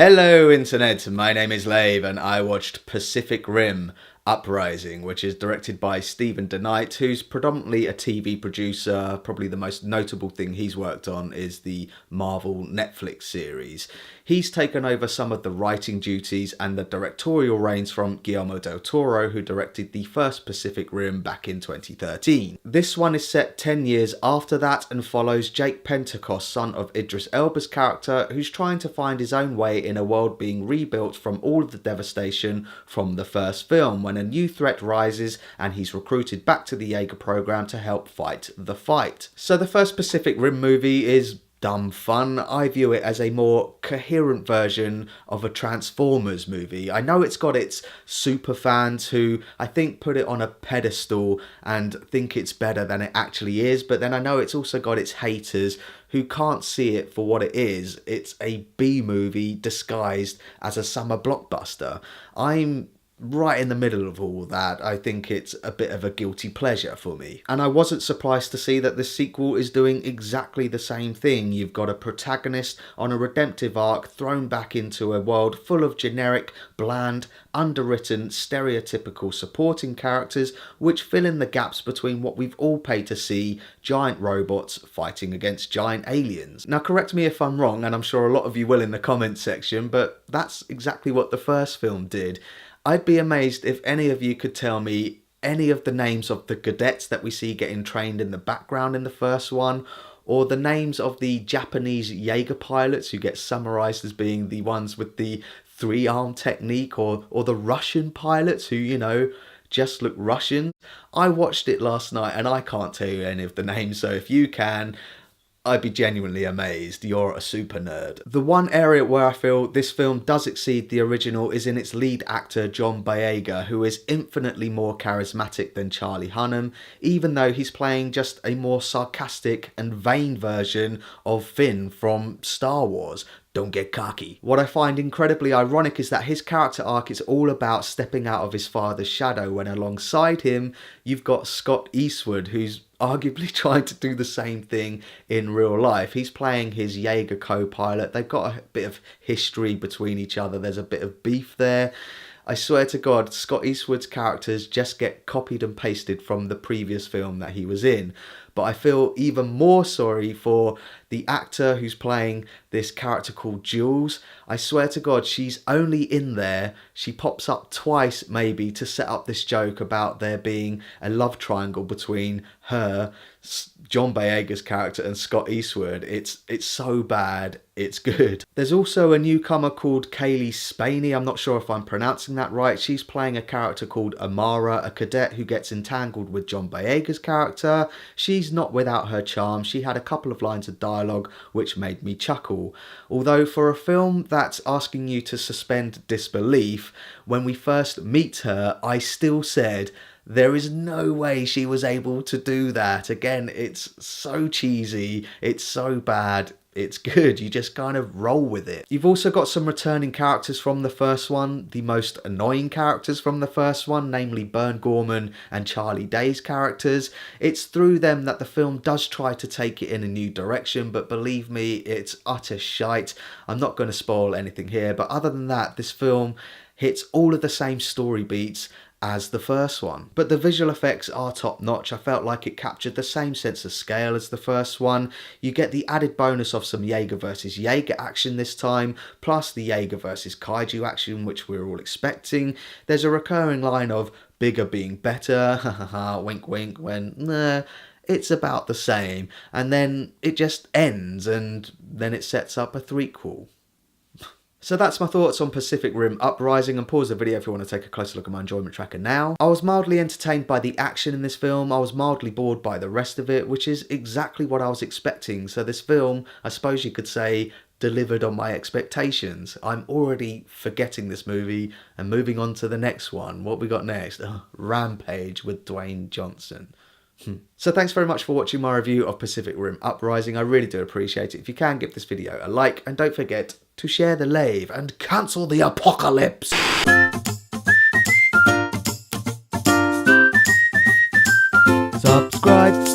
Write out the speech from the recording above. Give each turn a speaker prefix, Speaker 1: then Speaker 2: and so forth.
Speaker 1: Hello internet, my name is Lave and I watched Pacific Rim Uprising, which is directed by DeKnight, who's predominantly a TV producer. Probably the most notable thing he's worked on is the Marvel Netflix series. He's taken over some of the writing duties and the directorial reins from Guillermo del Toro, who directed the first Pacific Rim back in 2013. This one is set 10 years after that and follows Jake Pentecost, son of Idris Elba's character, who's trying to find his own way in a world being rebuilt from all of the devastation from the first film, when a new threat rises and he's recruited back to the Jaeger program to help fight the fight. So the first Pacific Rim movie is dumb fun. I view it as a more coherent version of a Transformers movie. I know it's got its super fans who I think put it on a pedestal and think it's better than it actually is, but then I know it's also got its haters who can't see it for what it is. It's a B movie disguised as a summer blockbuster. I'm right in the middle of all that. I think it's a bit of a guilty pleasure for me. And I wasn't surprised to see that the sequel is doing exactly the same thing. You've got a protagonist on a redemptive arc thrown back into a world full of generic, bland, underwritten, stereotypical supporting characters which fill in the gaps between what we've all paid to see, giant robots fighting against giant aliens. Now correct me if I'm wrong, and I'm sure a lot of you will in the comments section, but that's exactly what the first film did. I'd be amazed if any of you could tell me any of the names of the cadets that we see getting trained in the background in the first one, or the names of the Japanese Jaeger pilots who get summarized as being the ones with the three-arm technique, or the Russian pilots who, you know, just look Russian. I watched it last night and I can't tell you any of the names, so if you can, I'd be genuinely amazed. You're a super nerd. The one area where I feel this film does exceed the original is in its lead actor, Boyega, who is infinitely more charismatic than Charlie Hunnam, even though he's playing just a more sarcastic and vain version of Finn from Star Wars. Don't get cocky. What I find incredibly ironic is that his character arc is all about stepping out of his father's shadow, when alongside him you've got Scott Eastwood, who's arguably trying to do the same thing in real life. He's playing his Jaeger co-pilot. They've got a bit of history between each other. There's a bit of beef there. I swear to God, Scott Eastwood's characters just get copied and pasted from the previous film that he was in. But I feel even more sorry for the actor who's playing this character called Jules. I swear to God, she's only in there. She pops up twice maybe to set up this joke about there being a love triangle between her, John Boyega's character, and Scott Eastwood. It's so bad, it's good. There's also a newcomer called Cailee Spaeny. I'm not sure if I'm pronouncing that right. She's playing a character called Amara, a cadet who gets entangled with John Boyega's character. She's not without her charm. She had a couple of lines of dialogue which made me chuckle. Although for a film that's asking you to suspend disbelief, when we first meet her, I still said, there is no way she was able to do that. Again, it's so cheesy, it's so bad, it's good. You just kind of roll with it. You've also got some returning characters from the first one, the most annoying characters from the first one, namely Gorman and Charlie Day's characters. It's through them that the film does try to take it in a new direction, but believe me, it's utter shite. I'm not going to spoil anything here, but other than that, this film hits all of the same story beats as the first one. But the visual effects are top notch. I felt like it captured the same sense of scale as the first one. You get the added bonus of some Jaeger versus Jaeger action this time, plus the Jaeger versus Kaiju action, which we're all expecting. There's a recurring line of bigger being better, ha ha ha, wink wink, when nah, it's about the same. And then it just ends, and then it sets up a threequel. So that's my thoughts on Pacific Rim Uprising, and pause the video if you want to take a closer look at my enjoyment tracker now. I was mildly entertained by the action in this film. I was mildly bored by the rest of it, which is exactly what I was expecting. So this film, I suppose you could say, delivered on my expectations. I'm already forgetting this movie and moving on to the next one. What we got next? Rampage with Dwayne Johnson. So thanks very much for watching my review of Pacific Rim Uprising. I really do appreciate it. If you can, give this video a like, and don't forget to share the Lave and cancel the apocalypse. Subscribe.